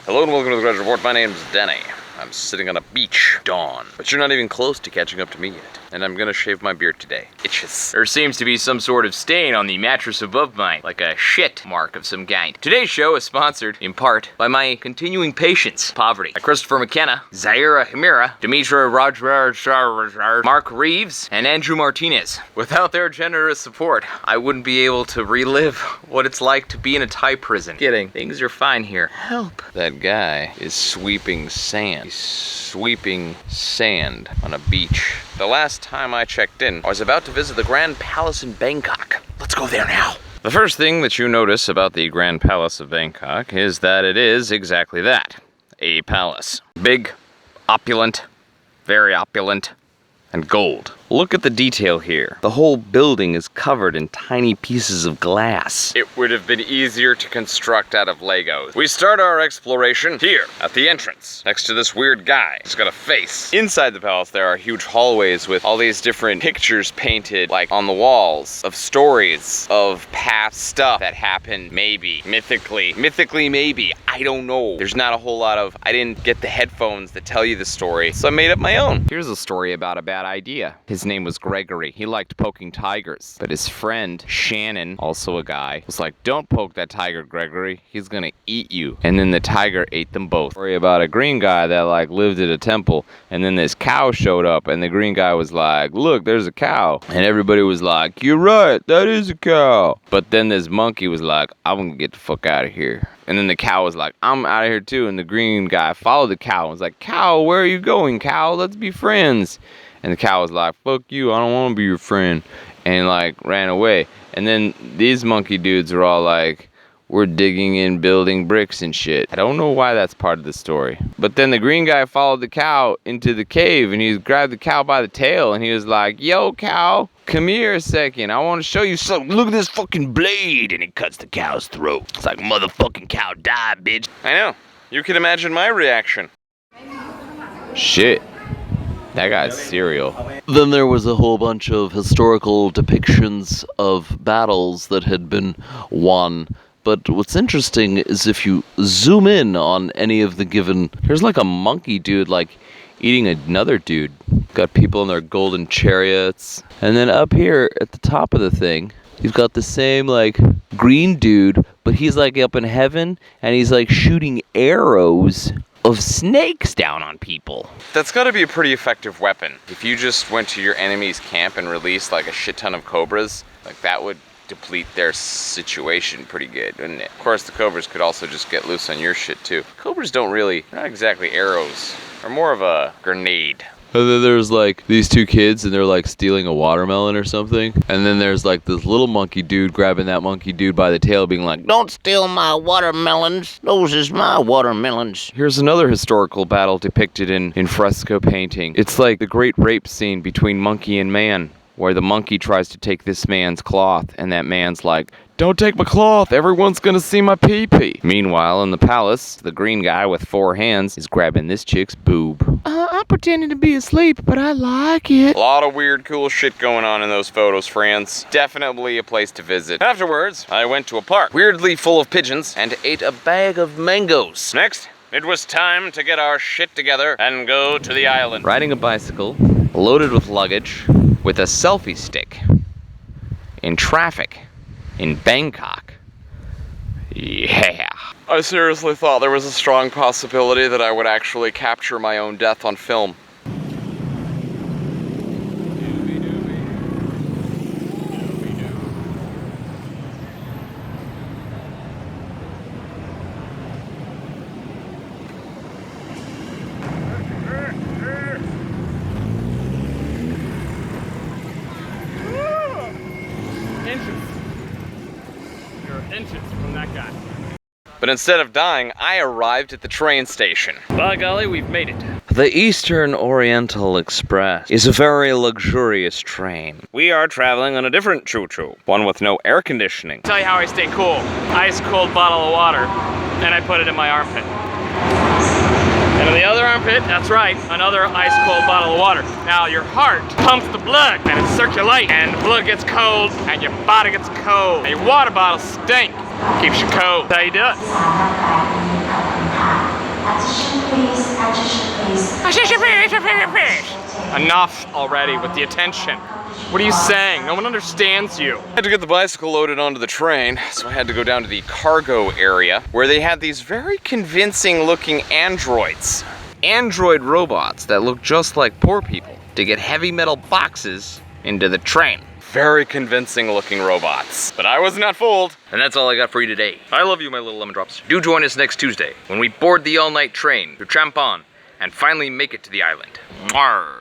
Hello and welcome to the Gradual Report. My name's Danny. I'm sitting on a beach, dawn, but you're not even close to catching up to me yet. And I'm gonna shave my beard today. Itches. There seems to be some sort of stain on the mattress above mine, like a shit mark of some kind. Today's show is sponsored, in part, by my continuing patience, poverty. By Christopher McKenna, Zaira Himira, Demetra Roger, Mark Reeves, and Andrew Martinez. Without their generous support, I wouldn't be able to relive what it's like to be in a Thai prison. Kidding. Things are fine here. Help. That guy is sweeping sand. He's sweeping sand on a beach. The last time I checked in, I was about to visit the Grand Palace in Bangkok. Let's go there now. The first thing that you notice about the Grand Palace of Bangkok is that it is exactly that. A palace. Big, opulent, very opulent, and gold. Look at the detail here. The whole building is covered in tiny pieces of glass. It would have been easier to construct out of Legos. We start our exploration here, at the entrance, next to this weird guy. He's got a face. Inside the palace, there are huge hallways with all these different pictures painted, like on the walls, of stories of past stuff that happened, maybe, mythically maybe, I don't know. There's not a whole lot of, I didn't get the headphones that tell you the story, so I made up my own. Here's a story about a bad idea. His name was Gregory. He liked poking tigers, but his friend Shannon, also a guy, was like, "Don't poke that tiger, Gregory. He's gonna eat you." And then the tiger ate them both. Story about a green guy that like lived at a temple, and then this cow showed up, and the green guy was like, "Look, there's a cow," and everybody was like, "You're right, that is a cow." But then this monkey was like, "I'm gonna get the fuck out of here." And then the cow was like, "I'm out of here too." And the green guy followed the cow and was like, "Cow, where are you going, cow? Let's be friends." And the cow was like, "Fuck you, I don't want to be your friend," and like ran away. And then these monkey dudes are all like, "We're digging in, building bricks and shit." I don't know why that's part of the story. But then the green guy followed the cow into the cave, and he grabbed the cow by the tail, and he was like, "Yo, cow, come here a second. I want to show you something. Look at this fucking blade." And he cuts the cow's throat. It's like, "Motherfucking cow, die, bitch." I know. You can imagine my reaction. Shit. That guy's cereal. Then there was a whole bunch of historical depictions of battles that had been won. But what's interesting is if you zoom in on any of the given... Here's like a monkey dude like eating another dude. Got people in their golden chariots. And then up here at the top of the thing, you've got the same like green dude, but he's like up in heaven and he's like shooting arrows of snakes down on people. That's gotta be a pretty effective weapon. If you just went to your enemy's camp and released like a shit ton of cobras, like that would deplete their situation pretty good, wouldn't it? Of course, the cobras could also just get loose on your shit too. Cobras don't really, they're not exactly arrows. They're more of a grenade. And then there's like these two kids and they're like stealing a watermelon or something. And then there's like this little monkey dude grabbing that monkey dude by the tail being like, "Don't steal my watermelons. Those is my watermelons." Here's another historical battle depicted in fresco painting. It's like the great rape scene between monkey and man, where the monkey tries to take this man's cloth and that man's like, "Don't take my cloth, everyone's gonna see my pee-pee." Meanwhile, in the palace, the green guy with 4 hands is grabbing this chick's boob. I'm pretending to be asleep, but I like it. A lot of weird, cool shit going on in those photos, friends. Definitely a place to visit. Afterwards, I went to a park, weirdly full of pigeons, and ate a bag of mangoes. Next, it was time to get our shit together and go to the island. Riding a bicycle, loaded with luggage, with a selfie stick, in traffic, in Bangkok. Yeah. I seriously thought there was a strong possibility that I would actually capture my own death on film. Inches from that guy. But instead of dying, I arrived at the train station. By golly, we've made it. The Eastern Oriental Express is a very luxurious train. We are traveling on a different choo-choo, one with no air conditioning. Tell you how I stay cool. Ice cold bottle of water, and I put it in my armpit. And in the other armpit, that's right, another ice cold bottle of water. Now your heart pumps the blood and it circulates, and the blood gets cold and your body gets cold. And your water bottle stink, keeps you cold. That's how you do it. Enough already with the attention. What are you saying? No one understands you. I had to get the bicycle loaded onto the train, so I had to go down to the cargo area where they had these very convincing looking androids. Android robots that look just like poor people to get heavy metal boxes into the train. Very convincing looking robots. But I was not fooled. And that's all I got for you today. I love you, my little lemon drops. Do join us next Tuesday when we board the all-night train to Champon and finally make it to the island. Mwah.